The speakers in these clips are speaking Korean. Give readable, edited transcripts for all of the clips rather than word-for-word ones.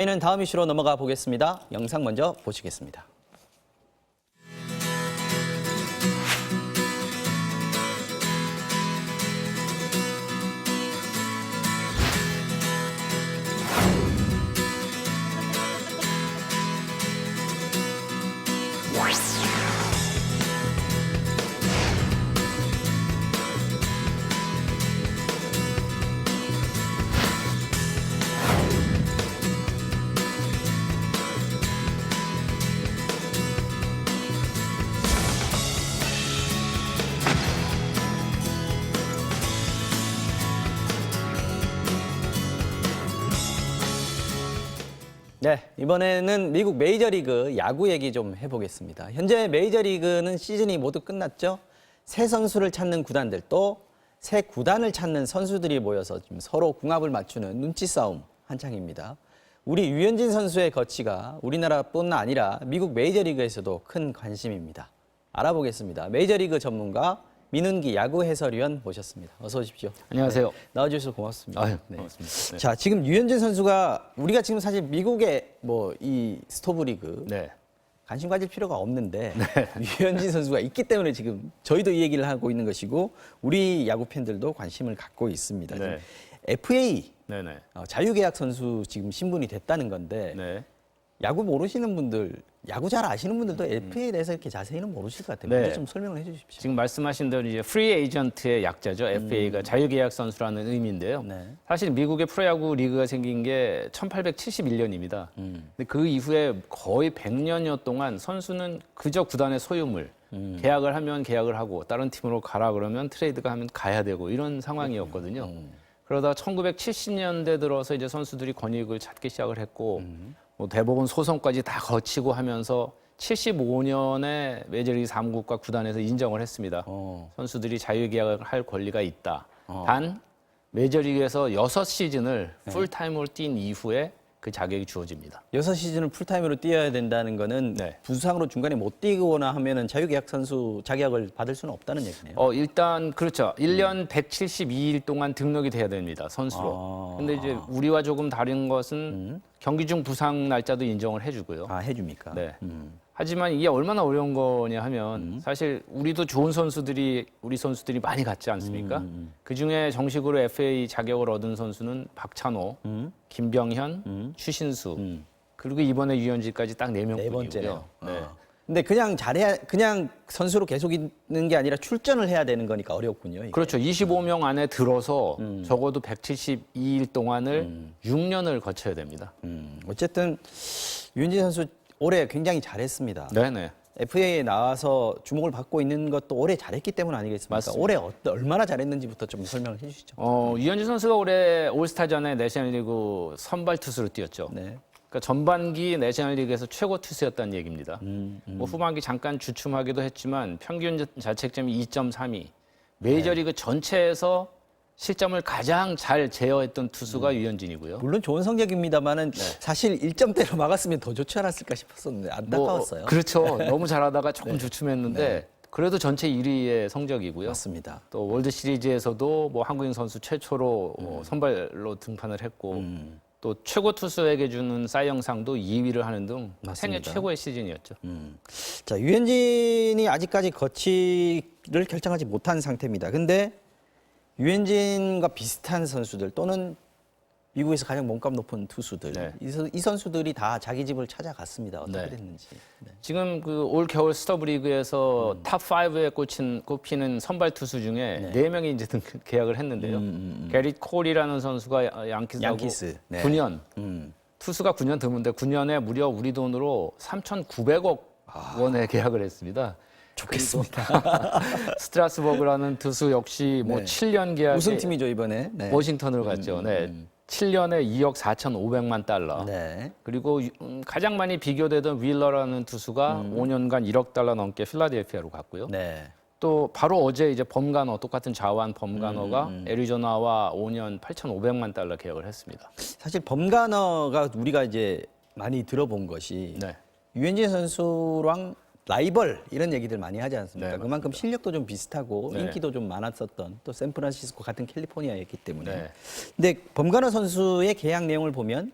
저희는 다음 이슈로 넘어가 보겠습니다. 영상 먼저 보시겠습니다. 네, 이번에는 미국 메이저리그 야구 얘기 좀 해보겠습니다. 현재 메이저리그는 시즌이 모두 끝났죠. 새 선수를 찾는 구단들 또 새 구단을 찾는 선수들이 모여서 지금 서로 궁합을 맞추는 눈치 싸움 한창입니다. 우리 류현진 선수의 거치가 우리나라뿐 아니라 미국 메이저리그에서도 큰 관심입니다. 알아보겠습니다. 메이저리그 전문가 민은기 야구 해설위원 모셨습니다. 어서 오십시오. 안녕하세요. 네, 나와주셔서 고맙습니다. 아유, 고맙습니다. 네. 자, 지금 류현진 선수가 우리가 지금 사실 미국의 뭐 이 스토브리그 네. 관심 가질 필요가 없는데 류현진 선수가 있기 때문에 지금 저희도 이 얘기를 하고 있는 것이고 우리 야구 팬들도 관심을 갖고 있습니다. 네. FA 네네. 자유계약 선수 지금 신분이 됐다는 건데 네. 야구 모르시는 분들, 야구 잘 아시는 분들도 FA에 대해서 이렇게 자세히는 모르실 것 같아요. 네. 먼저 좀 설명을 해주십시오. 지금 말씀하신 대로 이제 프리 에이전트의 약자죠. FA가 자유계약 선수라는 의미인데요. 네. 사실 미국의 프로야구 리그가 생긴 게 1871년입니다. 근데 그 이후에 거의 100년여 동안 선수는 그저 구단의 소유물, 계약을 하면 계약을 하고 다른 팀으로 가라 그러면 트레이드가 하면 가야 되고 이런 상황이었거든요. 그러다 1970년대 들어서 이제 선수들이 권익을 찾기 시작을 했고 뭐 대법원 소송까지 다 거치고 하면서 75년에 메이저리그 사무국과 구단에서 인정을 했습니다. 선수들이 자유계약을 할 권리가 있다. 단 메이저리그에서 6시즌을 풀타임으로 뛴 이후에 그 자격이 주어집니다. 6시즌을 풀타임으로 뛰어야 된다는 거는 네. 부상으로 중간에 못 뛰거나 하면은 자유계약 선수 자격을 받을 수는 없다는 얘기네요. 일단 그렇죠. 1년 172일 동안 등록이 돼야 됩니다. 선수로. 근데 이제 우리와 조금 다른 것은 경기 중 부상 날짜도 인정을 해주고요. 해줍니까? 네. 하지만 이게 얼마나 어려운 거냐 하면 사실 우리도 좋은 선수들이 우리 선수들이 많이 갔지 않습니까? 그중에 정식으로 FA 자격을 얻은 선수는 박찬호, 김병현, 추신수 그리고 이번에 유현진까지 딱 4명뿐이고요. 네 번째네요. 네. 근데 그냥 선수로 계속 있는 게 아니라 출전을 해야 되는 거니까 어렵군요. 이게. 그렇죠. 25명 안에 들어서 적어도 172일 동안을 6년을 거쳐야 됩니다. 어쨌든 유현진 선수 올해 굉장히 잘했습니다. 네네. FA에 나와서 주목을 받고 있는 것도 올해 잘했기 때문 아니겠습니까? 맞습니다. 올해 얼마나 잘했는지부터 좀 설명을 해주시죠. 유현진 선수가 올해 올스타전에 내셔널리그 선발 투수로 뛰었죠. 네. 그러니까 전반기 내셔널리그에서 최고 투수였다는 얘기입니다. 뭐 후반기 잠깐 주춤하기도 했지만 평균 자책점이 2.32. 메이저리그 전체에서 실점을 가장 잘 제어했던 투수가 유현진이고요. 물론 좋은 성적입니다만은 사실 1점대로 막았으면 더 좋지 않았을까 싶었었는데 안타까웠어요. 그렇죠. 너무 잘하다가 조금 주춤했는데 그래도 전체 1위의 성적이고요. 맞습니다. 또 월드 시리즈에서도 뭐 한국인 선수 최초로 선발로 등판을 했고 또 최고 투수에게 주는 사이영상도 2위를 하는 등 생애 맞습니다. 최고의 시즌이었죠. 자, 유현진이 아직까지 거치를 결정하지 못한 상태입니다. 근데 유현진과 비슷한 선수들 또는 미국에서 가장 몸값 높은 투수들 네. 이 선수들이 다 자기 집을 찾아갔습니다. 어떻게 네. 됐는지. 네. 지금 그 올 겨울 스토브리그에서 탑 5에 꼽히는 선발 투수 중에 4명이 이제 계약을 했는데요. 게릿 콜이라는 선수가 양키스하고 양키스. 네. 9년. 투수가 9년 드문데 9년에 무려 우리 돈으로 3,900억 원에 계약을 했습니다. 좋겠습니다. 스트라스버그라는 투수 역시 뭐 네. 7년 계약에 무슨 팀이죠 이번에? 네. 워싱턴으로 갔죠. 네. 7년에 2억 4,500만 달러. 네. 그리고 가장 많이 비교되던 윌러라는 투수가 5년간 1억 달러 넘게 필라델피아로 갔고요. 네. 또 바로 어제 이제 범가너 똑같은 자완 범가너가 애리조나와 5년 8,500만 달러 계약을 했습니다. 사실 범가너가 우리가 이제 많이 들어본 것이 네. 유현진 선수랑 라이벌 이런 얘기들 많이 하지 않습니까? 네, 그만큼 실력도 좀 비슷하고 네. 인기도 좀 많았었던 또 샌프란시스코 같은 캘리포니아였기 때문에. 네. 근데 범가너 선수의 계약 내용을 보면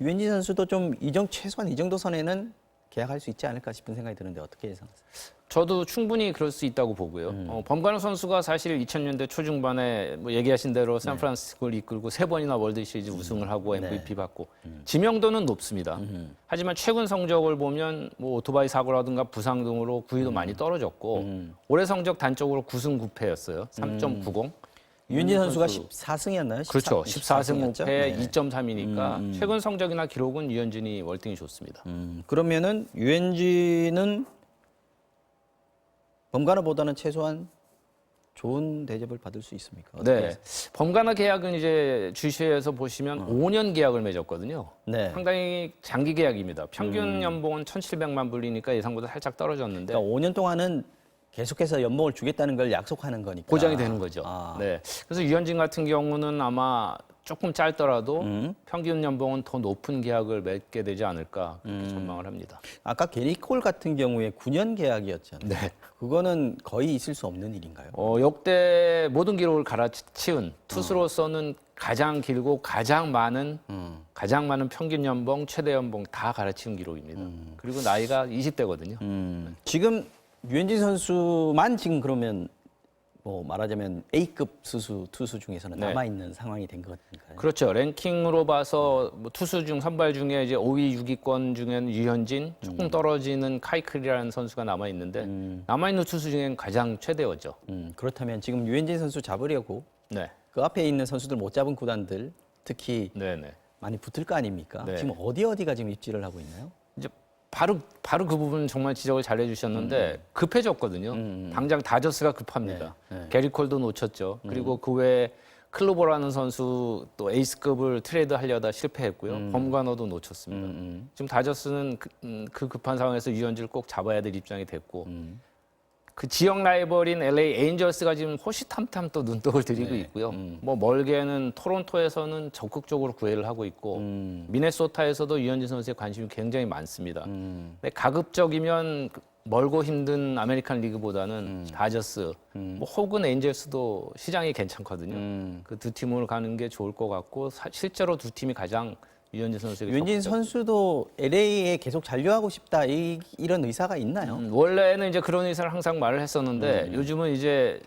유현진 선수도 좀 최소한 이 정도 선에는 계약할 수 있지 않을까 싶은 생각이 드는데 어떻게 예상하세요? 저도 충분히 그럴 수 있다고 보고요. 범가노 선수가 사실 2000년대 초중반에 뭐 얘기하신 대로 샌프란시스코를 이끌고 3번이나 월드 시리즈 우승을 하고 MVP 받고 지명도는 높습니다. 하지만 최근 성적을 보면 뭐 오토바이 사고라든가 부상 등으로 9위도 많이 떨어졌고 올해 성적 단적으로 9승 9패였어요. 3.90. 유현진 선수가 14승이었나요? 그렇죠. 14승 5패 네. 2.3이니까 최근 성적이나 기록은 유현진이 월등히 좋습니다. 그러면은 유현진은 범가너보다는 최소한 좋은 대접을 받을 수 있습니까? 어떻게 네. 범가나 계약은 이제 주시에서 보시면 5년 계약을 맺었거든요. 네. 상당히 장기 계약입니다. 평균 연봉은 1,700만 불이니까 예상보다 살짝 떨어졌는데 그러니까 5년 동안은 계속해서 연봉을 주겠다는 걸 약속하는 거니까. 보장이 되는 거죠. 아. 네. 그래서 유현진 같은 경우는 아마 조금 짧더라도 평균 연봉은 더 높은 계약을 맺게 되지 않을까 그렇게 전망을 합니다. 아까 게리 콜 같은 경우에 9년 계약이었잖아요. 네. 그거는 거의 있을 수 없는 일인가요? 역대 모든 기록을 갈아치운 투수로서는 가장 길고 가장 많은 평균 연봉, 최대 연봉 다 갈아치운 기록입니다. 그리고 나이가 20대거든요. 지금 유현진 선수만 지금 그러면 뭐 말하자면 A급 투수 중에서는 네. 남아 있는 상황이 된 것 같은가요? 그렇죠. 랭킹으로 봐서 뭐 투수 중 선발 중에 이제 5위, 6위권 중에는 유현진, 조금 떨어지는 카이클이라는 선수가 남아 있는데 남아 있는 투수 중에는 가장 최대어죠. 그렇다면 지금 유현진 선수 잡으려고 네, 그 앞에 있는 선수들 못 잡은 구단들 특히 네, 네. 많이 붙을 거 아닙니까? 네. 지금 어디가 지금 입지를 하고 있나요? 이제 바로 그 부분 정말 지적을 잘 해주셨는데 급해졌거든요. 당장 다저스가 급합니다. 네. 게리 콜도 놓쳤죠. 그리고 그 외에 클로버라는 선수 또 에이스급을 트레이드 하려다 실패했고요. 범가너도 놓쳤습니다. 지금 다저스는 그 급한 상황에서 유현진을 꼭 잡아야 될 입장이 됐고 그 지역 라이벌인 LA 에인절스가 지금 호시탐탐 또 눈독을 들이고 있고요. 뭐 멀게는 토론토에서는 적극적으로 구애를 하고 있고 미네소타에서도 유현진 선수의 관심이 굉장히 많습니다. 근데 가급적이면 멀고 힘든 아메리칸 리그보다는 다저스 뭐 혹은 에인절스도 시장이 괜찮거든요. 그 두 팀으로 가는 게 좋을 것 같고 실제로 두 팀이 가장 유현진 선수에게 유현진 적극적- 선수도 LA에 계속 잔류하고 싶다 이런 의사가 있나요? 원래는 이제 그런 의사를 항상 말을 했었는데 요즘은 이제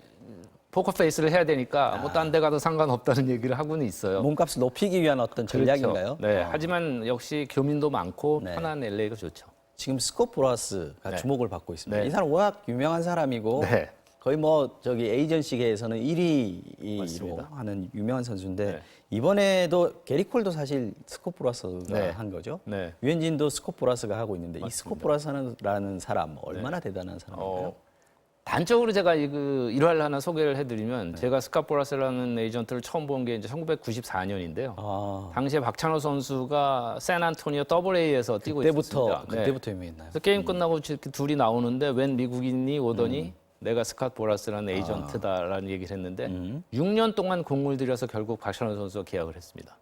포커페이스를 해야 되니까 뭐 딴 데 가도 상관없다는 얘기를 하고는 있어요. 몸값을 높이기 위한 어떤 전략인가요? 그렇죠. 네. 하지만 역시 교민도 많고 네. 편한 LA가 좋죠. 지금 스콧 보라스가 네. 주목을 받고 있습니다. 네. 이 사람 워낙 유명한 사람이고 네. 거의 뭐 저기 에이전시계에서는 1위로 맞습니다. 하는 유명한 선수인데 네. 이번에도 게리 콜도 사실 스콧 보라스가 네. 한 거죠. 네. 유현진도 스콧 보라스가 하고 있는데 이 스콧 보라스라는 사람 얼마나 대단한 사람인가요? 단적으로 제가 일화를 하나 소개를 해드리면 제가 스카포라스라는 에이전트를 처음 본 게 이제 1994년인데요. 아, 당시에 박찬호 선수가 샌안토니오 AA 에서 뛰고 있었습니다. 네. 그때부터 유명했나요? 그래서 게임 끝나고 이렇게 둘이 나오는데 웬 미국인이 오더니 내가 스캇 보라스라는 에이전트다라는 얘기를 했는데 6년 동안 공을 들여서 결국 박찬호 선수와 계약을 했습니다.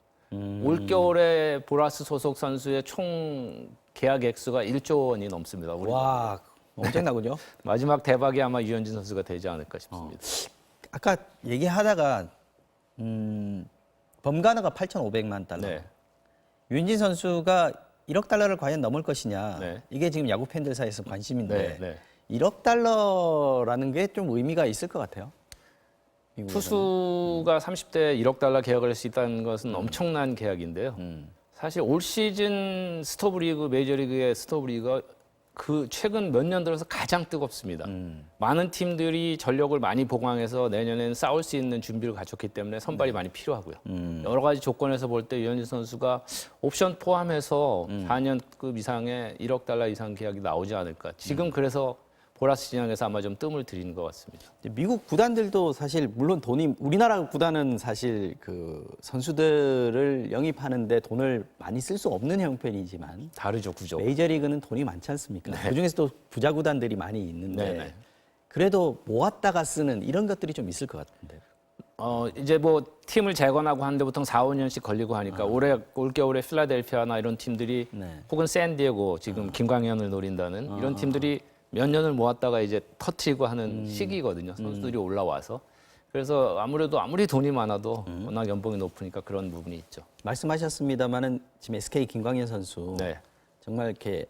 올겨울에 보라스 소속 선수의 총 계약 액수가 1조 원이 넘습니다. 우리 와, 엄청나군요. 마지막 대박이 아마 유현진 선수가 되지 않을까 싶습니다. 아까 얘기하다가 범가너가 8,500만 달러. 네. 유현진 선수가 1억 달러를 과연 넘을 것이냐. 네. 이게 지금 야구 팬들 사이에서 관심인데 네, 네. 1억 달러라는 게 좀 의미가 있을 것 같아요. 미국에서는. 투수가 30대 1억 달러 계약을 할 수 있다는 것은 엄청난 계약인데요. 사실 올 시즌 스토브리그 메이저리그의 스토브리그가 그 최근 몇 년 들어서 가장 뜨겁습니다. 많은 팀들이 전력을 많이 보강해서 내년에는 싸울 수 있는 준비를 갖췄기 때문에 선발이 많이 필요하고요. 여러 가지 조건에서 볼 때 유현진 선수가 옵션 포함해서 4년급 이상의 1억 달러 이상 계약이 나오지 않을까. 지금 그래서 보라스 시장에서 아마 좀 뜸을 들이는 것 같습니다. 이제 미국 구단들도 사실 물론 돈이 우리나라 구단은 사실 그 선수들을 영입하는데 돈을 많이 쓸 수 없는 형편이지만 다르죠, 구조. 메이저리그는 돈이 많지 않습니까? 그중에서 또 부자 구단들이 많이 있는데 네, 네. 그래도 모았다가 쓰는 이런 것들이 좀 있을 것 같은데. 이제 뭐 팀을 재건하고 하는데 보통 4, 5년씩 걸리고 하니까 올겨울에 필라델피아나 이런 팀들이 네. 혹은 샌디에고 지금 김광현을 노린다는 이런 팀들이 몇 년을 모았다가 이제 터트리고 하는 시기거든요. 선수들이 올라와서. 그래서 아무래도 아무리 돈이 많아도 워낙 연봉이 높으니까 그런 부분이 있죠. 말씀하셨습니다만은 지금 SK 김광현 선수 네. 정말 이렇게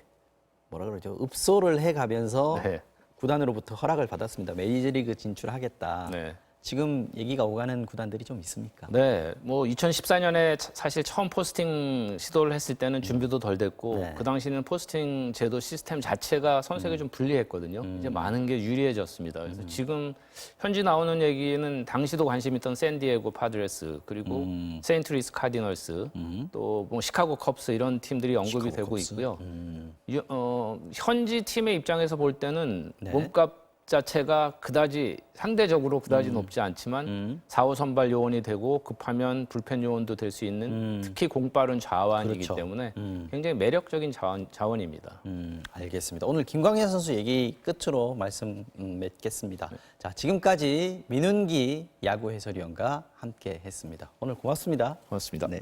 뭐라 그러죠? 읍소를 해가면서 네. 구단으로부터 허락을 받았습니다. 메이저리그 진출하겠다. 네. 지금 얘기가 오가는 구단들이 좀 있습니까? 네, 뭐 2014년에 사실 처음 포스팅 시도를 했을 때는 준비도 덜 됐고 네. 그 당시는 포스팅 제도 시스템 자체가 선수에게 좀 불리했거든요. 이제 많은 게 유리해졌습니다. 그래서 지금 현지 나오는 얘기는 당시도 관심 있던 샌디에고 파드레스 그리고 세인트루이스 카디널스 또 뭐 시카고 컵스 이런 팀들이 언급이 시카고 되고 컵스? 있고요. 현지 팀의 입장에서 볼 때는 네. 몸값 자체가 그다지 상대적으로 그다지 높지 않지만 4호 선발 요원이 되고 급하면 불펜 요원도 될 수 있는 특히 공빠른 자완이기 그렇죠. 때문에 굉장히 매력적인 자원입니다. 알겠습니다. 오늘 김광현 선수 얘기 끝으로 말씀 맺겠습니다. 자, 지금까지 민운기 야구 해설위원과 함께 했습니다. 오늘 고맙습니다. 고맙습니다. 네.